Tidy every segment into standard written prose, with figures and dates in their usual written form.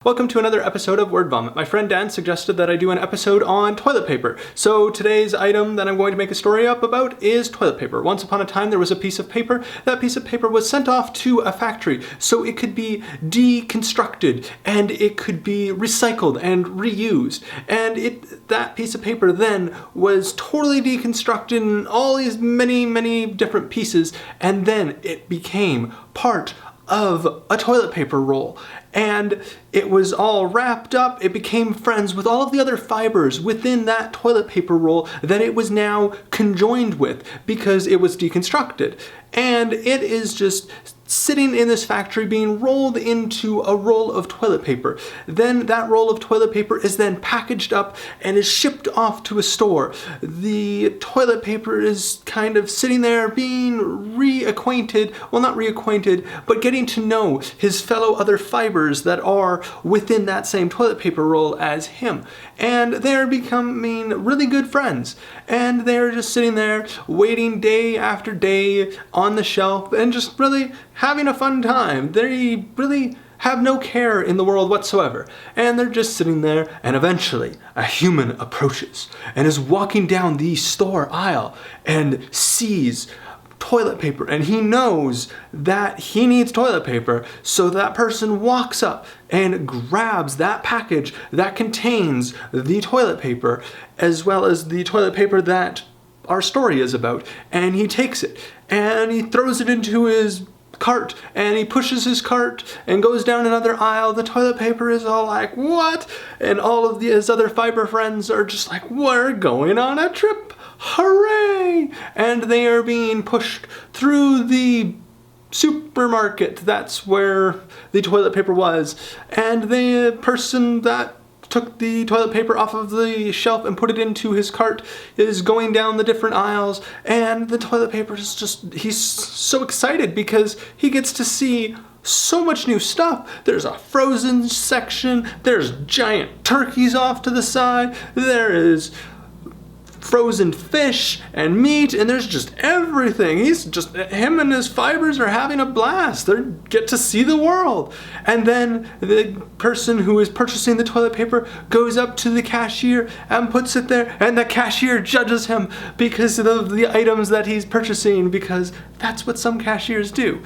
Welcome to another episode of Word Vomit. My friend Dan suggested that I do an episode on toilet paper. So today's item that I'm going to make a story up about is toilet paper. Once upon a time there was a piece of paper. That piece of paper was sent off to a factory so it could be deconstructed and it could be recycled and reused. And that piece of paper then was totally deconstructed in all these many different pieces, and then it became part of a toilet paper roll. And it was all wrapped up. It became friends with all of the other fibers within that toilet paper roll that it was now conjoined with because it was deconstructed. And it is just sitting in this factory being rolled into a roll of toilet paper. Then that roll of toilet paper is then packaged up and is shipped off to a store. The toilet paper is kind of sitting there being reacquainted, well, not reacquainted, but getting to know his fellow other fibers that are within that same toilet paper roll as him. And they're becoming really good friends. And they're just sitting there waiting day after day on the shelf and just really having a fun time. They really have no care in the world whatsoever. And they're just sitting there, and eventually a human approaches and is walking down the store aisle and sees toilet paper, and he knows that he needs toilet paper, so that person walks up and grabs that package that contains the toilet paper as well as the toilet paper that our story is about, and he takes it and he throws it into his cart, and he pushes his cart and goes down another aisle. The toilet paper is all like, what? And all of his other fiber friends are just like, we're going on a trip, hooray! And they are being pushed through the supermarket. That's where the toilet paper was. And the person that took the toilet paper off of the shelf and put it into his cart is going down the different aisles, and the toilet paper is just, he's so excited because he gets to see so much new stuff. There's a frozen section, there's giant turkeys off to the side, there is frozen fish and meat, and there's just everything. Him and his fibers are having a blast. They get to see the world. And then the person who is purchasing the toilet paper goes up to the cashier and puts it there, and the cashier judges him because of the items that he's purchasing, because that's what some cashiers do.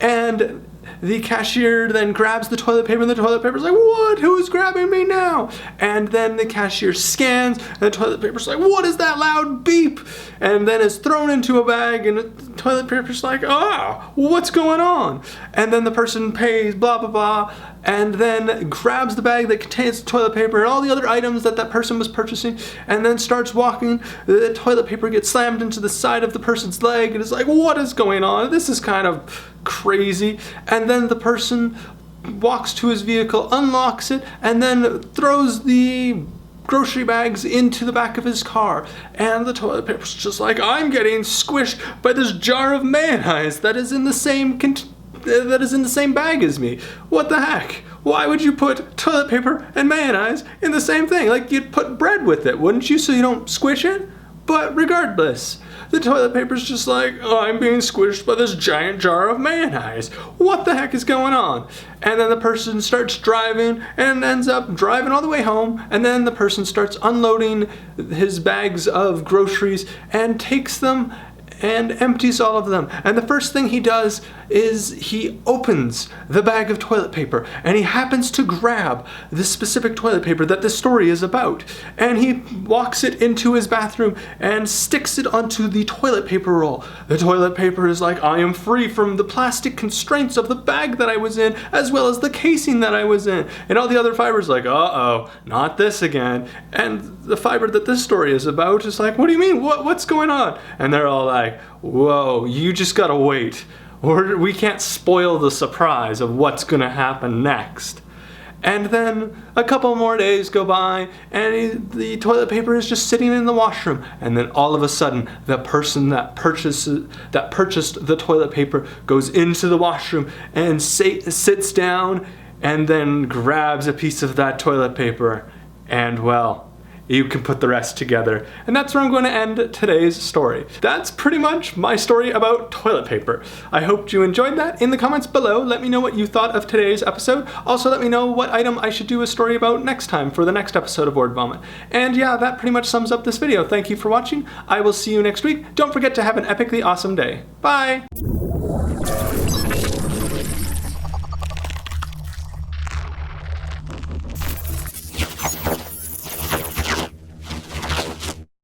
And the cashier then grabs the toilet paper, and the toilet paper's like, what? Who's grabbing me now? And then the cashier scans, and the toilet paper's like, what is that loud beep? And then it's thrown into a bag, and the toilet paper's like, what's going on? And then the person pays, blah, blah, blah, and then grabs the bag that contains the toilet paper and all the other items that that person was purchasing, and then starts walking. The toilet paper gets slammed into the side of the person's leg, and it's like, what is going on? This is kind of crazy. And then the person walks to his vehicle, unlocks it, and then throws the grocery bags into the back of his car. And the toilet paper's just like, I'm getting squished by this jar of mayonnaise that is in the same bag as me. What the heck? Why would you put toilet paper and mayonnaise in the same thing? Like, you'd put bread with it, wouldn't you, so you don't squish it? But regardless, the toilet paper's just like, I'm being squished by this giant jar of mayonnaise. What the heck is going on? And then the person starts driving and ends up driving all the way home, and then the person starts unloading his bags of groceries and takes them and empties all of them. And the first thing he does is he opens the bag of toilet paper, and he happens to grab the specific toilet paper that this story is about, and he walks it into his bathroom and sticks it onto the toilet paper roll. The toilet paper is like, I am free from the plastic constraints of the bag that I was in, as well as the casing that I was in. And all the other fibers like, uh-oh, not this again. And the fiber that this story is about is like, what do you mean? What's going on? And they're all like, whoa, you just gotta wait, or we can't spoil the surprise of what's gonna happen next. And then a couple more days go by, and the toilet paper is just sitting in the washroom, and then all of a sudden the person that purchased the toilet paper goes into the washroom and sits down and then grabs a piece of that toilet paper, and well, you can put the rest together. And that's where I'm going to end today's story. That's pretty much my story about toilet paper. I hope you enjoyed that. In the comments below, let me know what you thought of today's episode. Also, let me know what item I should do a story about next time for the next episode of Word Vomit. And yeah, that pretty much sums up this video. Thank you for watching. I will see you next week. Don't forget to have an epically awesome day. Bye!